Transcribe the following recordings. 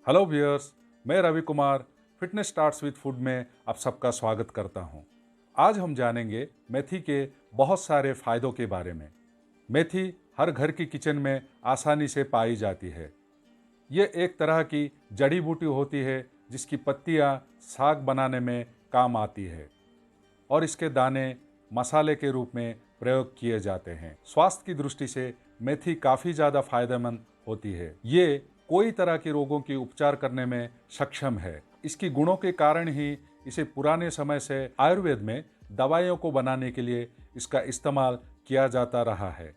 Hello viewers, मैं Ravi Kumar fitness starts with food में आप सबका स्वागत करता हूं। आज हम जानेंगे मेथी के बहुत सारे फायदों के बारे में। मेथी हर घर की किचन में आसानी से पाई जाती है। ये एक तरह की जड़ी बूटी होती है जिसकी पत्तियां साग बनाने में काम आती है और इसके दाने मसाले के रूप में प्रयोग किए जाते हैं। स्वास्थ्य की दृष्टि से मेथी काफ़ी ज़्यादा फायदेमंद होती है। ये कोई तरह के रोगों की उपचार करने में सक्षम है। इसकी गुणों के कारण ही इसे पुराने समय से आयुर्वेद में दवाइयों को बनाने के लिए इसका इस्तेमाल किया जाता रहा है।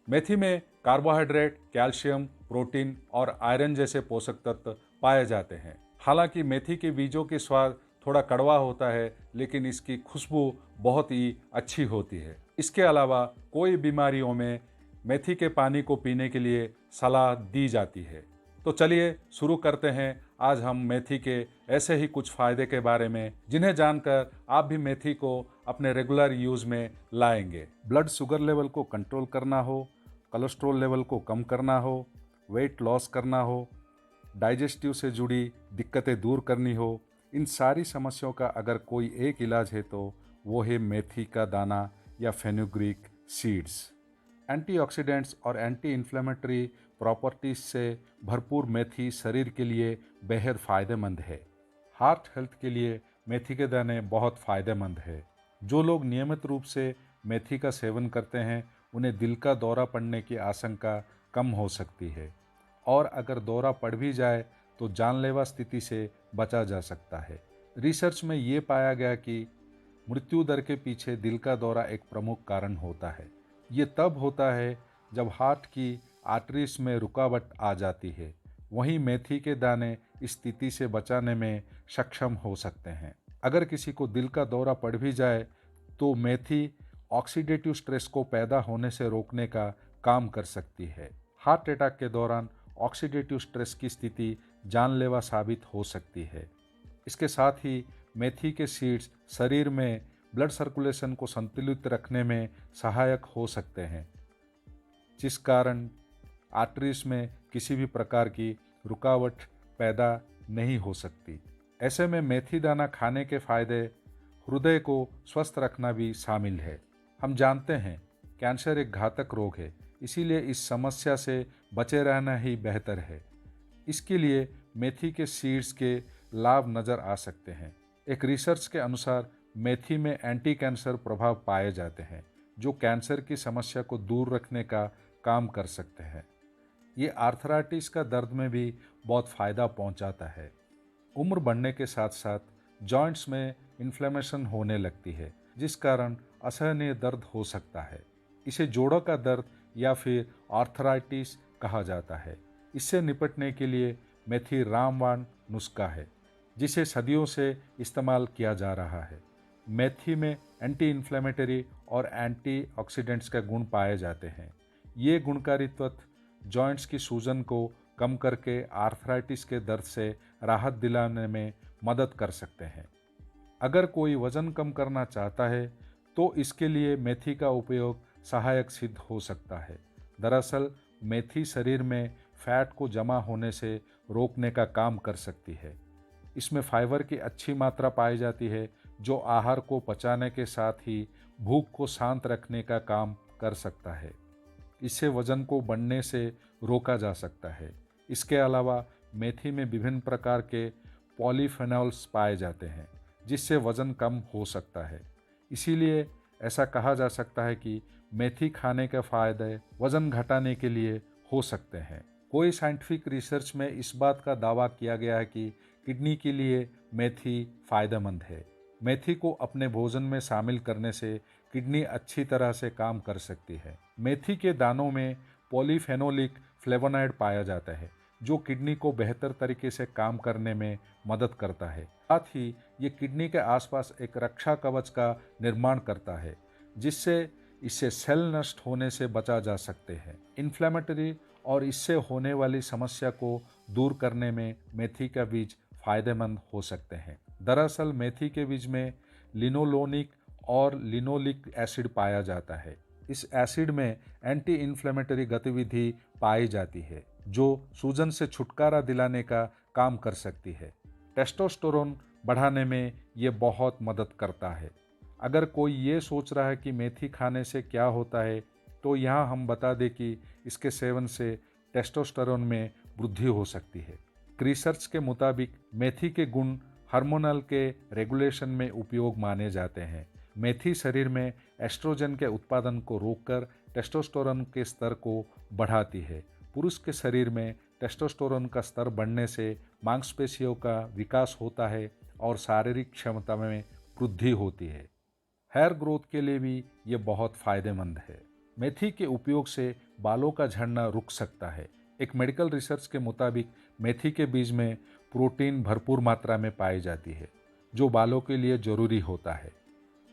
मेथी में कार्बोहाइड्रेट, कैल्शियम, प्रोटीन और आयरन जैसे पोषक तत्व पाए जाते हैं। हालांकि मेथी के बीजों के स्वाद थोड़ा कड़वा होता है, लेकिन इसकी खुशबू बहुत ही अच्छी होती है। इसके अलावा कोई बीमारियों में मेथी के पानी को पीने के लिए सलाह दी जाती है। तो चलिए शुरू करते हैं। आज हम मेथी के ऐसे ही कुछ फायदे के बारे में जिन्हें जानकर आप भी मेथी को अपने रेगुलर यूज में लाएंगे। ब्लड शुगर लेवल को कंट्रोल करना हो, कोलेस्ट्रॉल लेवल को कम करना हो, वेट लॉस करना हो, डाइजेस्टिव से जुड़ी दिक्कतें दूर करनी हो, इन सारी समस्याओं का अगर कोई एक इलाज है तो वो है मेथी का दाना या फेनुग्रीक सीड्स। एंटीऑक्सीडेंट्स और एंटी इन्फ्लेमेटरी प्रॉपर्टीज से भरपूर मेथी शरीर के लिए बेहद फ़ायदेमंद है। हार्ट हेल्थ के लिए मेथी के दाने बहुत फ़ायदेमंद है। जो लोग नियमित रूप से मेथी का सेवन करते हैं उन्हें दिल का दौरा पड़ने की आशंका कम हो सकती है, और अगर दौरा पड़ भी जाए तो जानलेवा स्थिति से बचा जा सकता है। रिसर्च में ये पाया गया कि मृत्यु दर के पीछे दिल का दौरा एक प्रमुख कारण होता है। ये तब होता है जब हार्ट की आर्टरीज में रुकावट आ जाती है। वहीं मेथी के दाने इस स्थिति से बचाने में सक्षम हो सकते हैं। अगर किसी को दिल का दौरा पड़ भी जाए तो मेथी ऑक्सीडेटिव स्ट्रेस को पैदा होने से रोकने का काम कर सकती है। हार्ट अटैक के दौरान ऑक्सीडेटिव स्ट्रेस की स्थिति जानलेवा साबित हो सकती है। इसके साथ ही मेथी के सीड्स शरीर में ब्लड सर्कुलेशन को संतुलित रखने में सहायक हो सकते हैं, जिस कारण आर्टरीज में किसी भी प्रकार की रुकावट पैदा नहीं हो सकती। ऐसे में मेथी दाना खाने के फायदे हृदय को स्वस्थ रखना भी शामिल है। हम जानते हैं कैंसर एक घातक रोग है, इसीलिए इस समस्या से बचे रहना ही बेहतर है। इसके लिए मेथी के सीड्स के लाभ नज़र आ सकते हैं। एक रिसर्च के अनुसार मेथी में एंटी कैंसर प्रभाव पाए जाते हैं, जो कैंसर की समस्या को दूर रखने का काम कर सकते हैं। ये आर्थराइटिस का दर्द में भी बहुत फ़ायदा पहुंचाता है। उम्र बढ़ने के साथ साथ जॉइंट्स में इन्फ्लेमेशन होने लगती है, जिस कारण असहनीय दर्द हो सकता है। इसे जोड़ों का दर्द या फिर आर्थराइटिस कहा जाता है। इससे निपटने के लिए मेथी रामबाण नुस्खा है, जिसे सदियों से इस्तेमाल किया जा रहा है। मेथी में एंटी इन्फ्लेमेटरी और एंटीऑक्सीडेंट्स के गुण पाए जाते हैं। ये गुणकारी तत्व जॉइंट्स की सूजन को कम करके आर्थराइटिस के दर्द से राहत दिलाने में मदद कर सकते हैं। अगर कोई वजन कम करना चाहता है तो इसके लिए मेथी का उपयोग सहायक सिद्ध हो सकता है। दरअसल मेथी शरीर में फैट को जमा होने से रोकने का काम कर सकती है। इसमें फाइबर की अच्छी मात्रा पाई जाती है, जो आहार को पचाने के साथ ही भूख को शांत रखने का काम कर सकता है। इससे वजन को बढ़ने से रोका जा सकता है। इसके अलावा मेथी में विभिन्न प्रकार के पॉलीफेनॉल्स पाए जाते हैं, जिससे वजन कम हो सकता है। इसीलिए ऐसा कहा जा सकता है कि मेथी खाने के फायदे वजन घटाने के लिए हो सकते हैं। कोई साइंटिफिक रिसर्च में इस बात का दावा किया गया है कि किडनी के लिए मेथी फायदेमंद है। मेथी को अपने भोजन में शामिल करने से किडनी अच्छी तरह से काम कर सकती है। मेथी के दानों में पॉलीफेनोलिक फ्लेवोनॉइड पाया जाता है, जो किडनी को बेहतर तरीके से काम करने में मदद करता है। साथ ही ये किडनी के आसपास एक रक्षा कवच का निर्माण करता है, जिससे इससे सेल नष्ट होने से बचा जा सकते हैं। इन्फ्लेमेटरी और इससे होने वाली समस्या को दूर करने में मेथी का बीज फायदेमंद हो सकते हैं। दरअसल मेथी के बीज में लिनोलोनिक और लिनोलिक एसिड पाया जाता है। इस एसिड में एंटी इन्फ्लेमेटरी गतिविधि पाई जाती है, जो सूजन से छुटकारा दिलाने का काम कर सकती है। टेस्टोस्टेरोन बढ़ाने में ये बहुत मदद करता है। अगर कोई ये सोच रहा है कि मेथी खाने से क्या होता है, तो यहाँ हम बता दें कि इसके सेवन से टेस्टोस्टेरोन में वृद्धि हो सकती है। रिसर्च के मुताबिक मेथी के गुण हार्मोनल के रेगुलेशन में उपयोग माने जाते हैं। मेथी शरीर में एस्ट्रोजन के उत्पादन को रोककर टेस्टोस्टेरोन के स्तर को बढ़ाती है। पुरुष के शरीर में टेस्टोस्टेरोन का स्तर बढ़ने से मांसपेशियों का विकास होता है और शारीरिक क्षमता में वृद्धि होती है। हेयर ग्रोथ के लिए भी ये बहुत फायदेमंद है। मेथी के उपयोग से बालों का झड़ना रुक सकता है। एक मेडिकल रिसर्च के मुताबिक मेथी के बीज में प्रोटीन भरपूर मात्रा में पाई जाती है, जो बालों के लिए जरूरी होता है।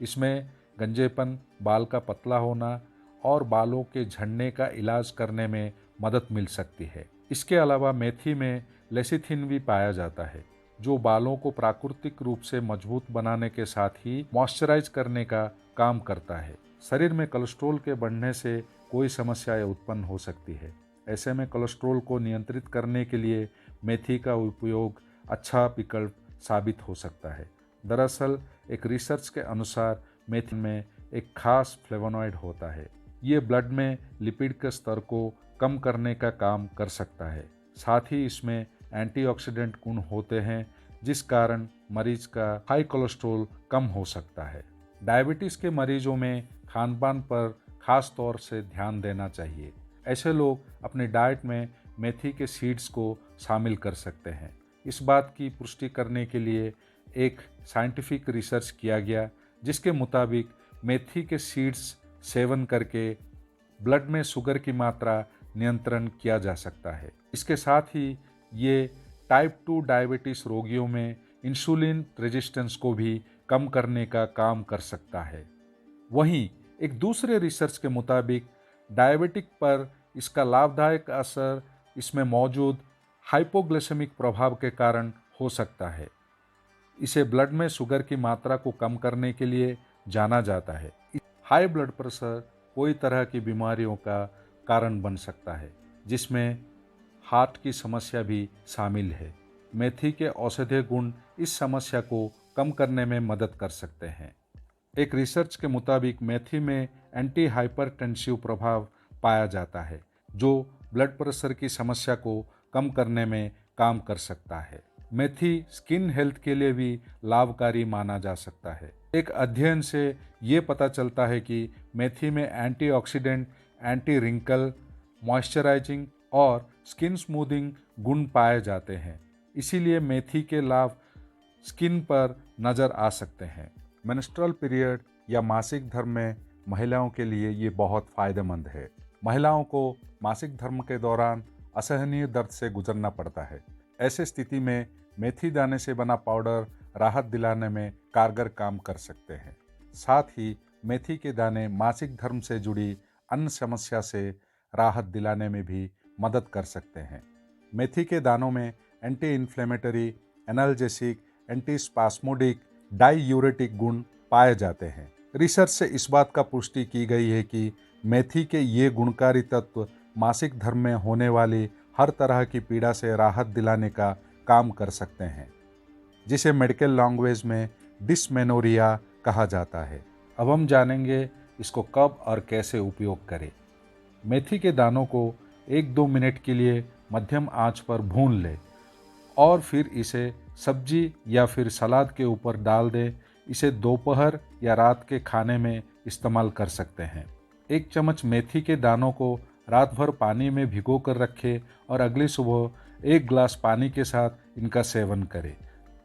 इसमें गंजेपन, बाल का पतला होना और बालों के झड़ने का इलाज करने में मदद मिल सकती है। इसके अलावा मेथी में लेसिथिन भी पाया जाता है, जो बालों को प्राकृतिक रूप से मजबूत बनाने के साथ ही मॉइस्चराइज करने का काम करता है। शरीर में कोलेस्ट्रॉल के बढ़ने से कोई समस्याएं उत्पन्न हो सकती है। ऐसे में कोलेस्ट्रॉल को नियंत्रित करने के लिए मेथी का उपयोग अच्छा विकल्प साबित हो सकता है। दरअसल एक रिसर्च के अनुसार मेथी में एक खास फ्लेवोनॉइड होता है। ये ब्लड में लिपिड के स्तर को कम करने का काम कर सकता है। साथ ही इसमें एंटीऑक्सीडेंट गुण होते हैं, जिस कारण मरीज का हाई कोलेस्ट्रॉल कम हो सकता है। डायबिटीज़ के मरीजों में खानपान पर खास तौर से ध्यान देना चाहिए। ऐसे लोग अपनी डाइट में मेथी के सीड्स को शामिल कर सकते हैं। इस बात की पुष्टि करने के लिए एक साइंटिफिक रिसर्च किया गया, जिसके मुताबिक मेथी के सीड्स सेवन करके ब्लड में शुगर की मात्रा नियंत्रण किया जा सकता है। इसके साथ ही ये टाइप 2 डायबिटीज़ रोगियों में इंसुलिन रेजिस्टेंस को भी कम करने का काम कर सकता है। वहीं एक दूसरे रिसर्च के मुताबिक डायबिटिक पर इसका लाभदायक असर इसमें मौजूद हाइपोग्लाइसेमिक प्रभाव के कारण हो सकता है। इसे ब्लड में शुगर की मात्रा को कम करने के लिए जाना जाता है। हाई ब्लड प्रेशर कोई तरह की बीमारियों का कारण बन सकता है, जिसमें हार्ट की समस्या भी शामिल है। मेथी के औषधीय गुण इस समस्या को कम करने में मदद कर सकते हैं। एक रिसर्च के मुताबिक मेथी में एंटी हाइपरटेंसिव प्रभाव पाया जाता है, जो ब्लड प्रेशर की समस्या को कम करने में काम कर सकता है। मेथी स्किन हेल्थ के लिए भी लाभकारी माना जा सकता है। एक अध्ययन से ये पता चलता है कि मेथी में एंटीऑक्सीडेंट, एंटी रिंकल, मॉइस्चराइजिंग और स्किन स्मूथिंग गुण पाए जाते हैं। इसीलिए मेथी के लाभ स्किन पर नज़र आ सकते हैं। मेंस्ट्रुअल पीरियड या मासिक धर्म में महिलाओं के लिए ये बहुत फायदेमंद है। महिलाओं को मासिक धर्म के दौरान असहनीय दर्द से गुजरना पड़ता है। ऐसे स्थिति में मेथी दाने से बना पाउडर राहत दिलाने में कारगर काम कर सकते हैं। साथ ही मेथी के दाने मासिक धर्म से जुड़ी अन्य समस्या से राहत दिलाने में भी मदद कर सकते हैं। मेथी के दानों में anti inflammatory, analgesic, anti spasmodic, diuretic गुण पाए जाते हैं। रिसर्च से इस बात का पुष्टि की गई है कि मेथी के ये गुणकारी तत्व मासिक धर्म में होने वाली हर तरह की पीड़ा से राहत दिलाने का काम कर सकते हैं, जिसे मेडिकल लैंग्वेज में डिस्मेनोरिया कहा जाता है। अब हम जानेंगे इसको कब और कैसे उपयोग करें। मेथी के दानों को 1-2 मिनट के लिए मध्यम आंच पर भून लें और फिर इसे सब्जी या फिर सलाद के ऊपर डाल दें। इसे दोपहर या रात के खाने में इस्तेमाल कर सकते हैं। 1 चम्मच मेथी के दानों को रात भर पानी में भिगो कर रखें और अगली सुबह 1 गिलास पानी के साथ इनका सेवन करें।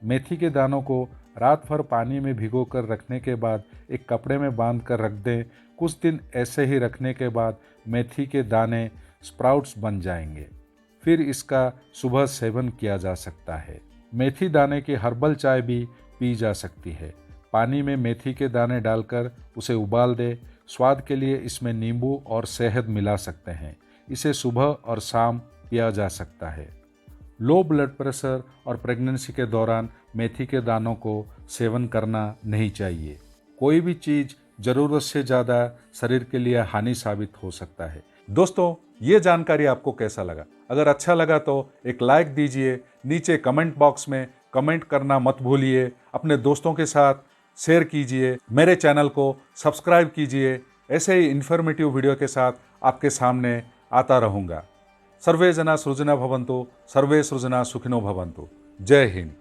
मेथी के दानों को रात भर पानी में भिगो कर रखने के बाद एक कपड़े में बांध कर रख दें। कुछ दिन ऐसे ही रखने के बाद मेथी के दाने स्प्राउट्स बन जाएंगे। फिर इसका सुबह सेवन किया जा सकता है। मेथी दाने की हर्बल चाय भी पी जा सकती है। पानी में मेथी के दाने डालकर उसे उबाल दें। स्वाद के लिए इसमें नींबू और शहद मिला सकते हैं। इसे सुबह और शाम पिया जा सकता है। लो ब्लड प्रेशर और प्रेगनेंसी के दौरान मेथी के दानों को सेवन करना नहीं चाहिए। कोई भी चीज़ ज़रूरत से ज़्यादा शरीर के लिए हानि साबित हो सकता है। दोस्तों, ये जानकारी आपको कैसा लगा? अगर अच्छा लगा तो एक लाइक दीजिए, नीचे कमेंट बॉक्स में कमेंट करना मत भूलिए, अपने दोस्तों के साथ शेयर कीजिए, मेरे चैनल को सब्सक्राइब कीजिए। ऐसे ही इन्फॉर्मेटिव वीडियो के साथ आपके सामने आता रहूँगा। सर्वे जना सृजना भवन्तु, सर्वे सृजना सुखिनो भवन्तु। जय हिंद।